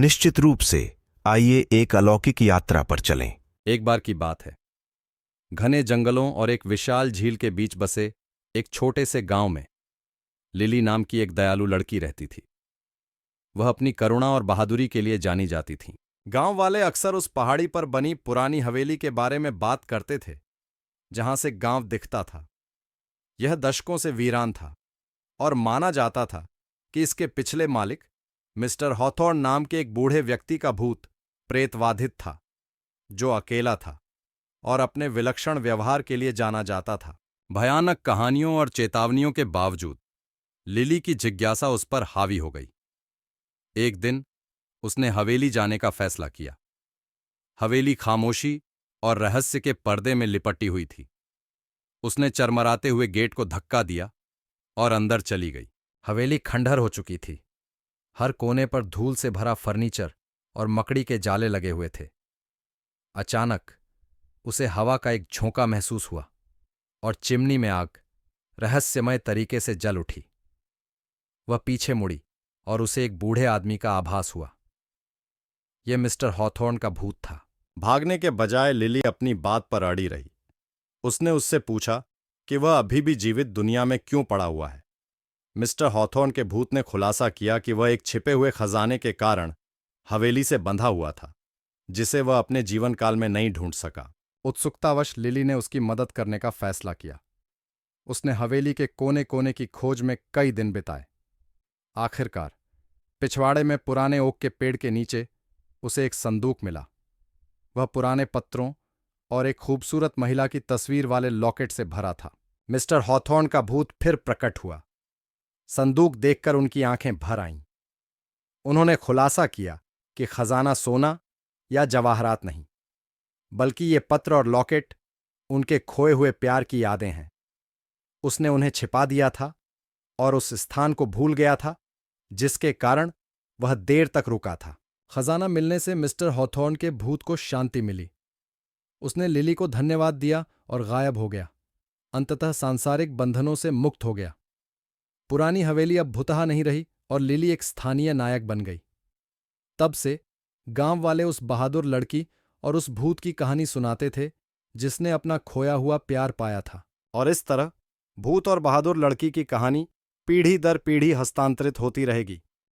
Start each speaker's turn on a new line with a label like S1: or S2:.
S1: निश्चित रूप से। आइए एक अलौकिक यात्रा पर चलें।
S2: एक बार की बात है। घने जंगलों और एक विशाल झील के बीच बसे एक छोटे से गांव में लिली नाम की एक दयालु लड़की रहती थी। वह अपनी करुणा और बहादुरी के लिए जानी जाती थी। गांव वाले अक्सर उस पहाड़ी पर बनी पुरानी हवेली के बारे में बात करते थे, जहां से गांव दिखता था। यह दशकों से वीरान था और माना जाता था कि इसके पिछले मालिक मिस्टर हॉथॉर्न नाम के एक बूढ़े व्यक्ति का भूत प्रेतवाधित था, जो अकेला था और अपने विलक्षण व्यवहार के लिए जाना जाता था। भयानक कहानियों और चेतावनियों के बावजूद लिली की जिज्ञासा उस पर हावी हो गई। एक दिन उसने हवेली जाने का फैसला किया। हवेली खामोशी और रहस्य के पर्दे में लिपटी हुई थी। उसने चरमराते हुए गेट को धक्का दिया और अंदर चली गई। हवेली खंडहर हो चुकी थी। हर कोने पर धूल से भरा फर्नीचर और मकड़ी के जाले लगे हुए थे। अचानक उसे हवा का एक झोंका महसूस हुआ और चिमनी में आग रहस्यमय तरीके से जल उठी। वह पीछे मुड़ी और उसे एक बूढ़े आदमी का आभास हुआ। यह मिस्टर हॉथॉर्न का भूत था। भागने के बजाय लिली अपनी बात पर अड़ी रही। उसने उससे पूछा कि वह अभी भी जीवित दुनिया में क्यों पड़ा हुआ है। मिस्टर हॉथॉर्न के भूत ने खुलासा किया कि वह एक छिपे हुए खजाने के कारण हवेली से बंधा हुआ था, जिसे वह अपने जीवन काल में नहीं ढूंढ सका। उत्सुकतावश लिली ने उसकी मदद करने का फैसला किया। उसने हवेली के कोने कोने की खोज में कई दिन बिताए। आखिरकार पिछवाड़े में पुराने ओक के पेड़ के नीचे उसे एक संदूक मिला। वह पुराने पत्रों और एक खूबसूरत महिला की तस्वीर वाले लॉकेट से भरा था। मिस्टर हॉथॉर्न का भूत फिर प्रकट हुआ। संदूक देखकर उनकी आंखें भर आईं। उन्होंने खुलासा किया कि खजाना सोना या जवाहरात नहीं, बल्कि ये पत्र और लॉकेट उनके खोए हुए प्यार की यादें हैं। उसने उन्हें छिपा दिया था और उस स्थान को भूल गया था जिसके कारण वह देर तक रुका था। खजाना मिलने से मिस्टर हॉथॉर्न के भूत को शांति मिली। उसने लिली को धन्यवाद दिया और गायब हो गया। अंततः सांसारिक बंधनों से मुक्त हो गया। पुरानी हवेली अब भुतहा नहीं रही और लिली एक स्थानीय नायक बन गई। तब से गांव वाले उस बहादुर लड़की और उस भूत की कहानी सुनाते थे जिसने अपना खोया हुआ प्यार पाया था। और इस तरह भूत और बहादुर लड़की की कहानी पीढ़ी दर पीढ़ी हस्तांतरित होती रहेगी।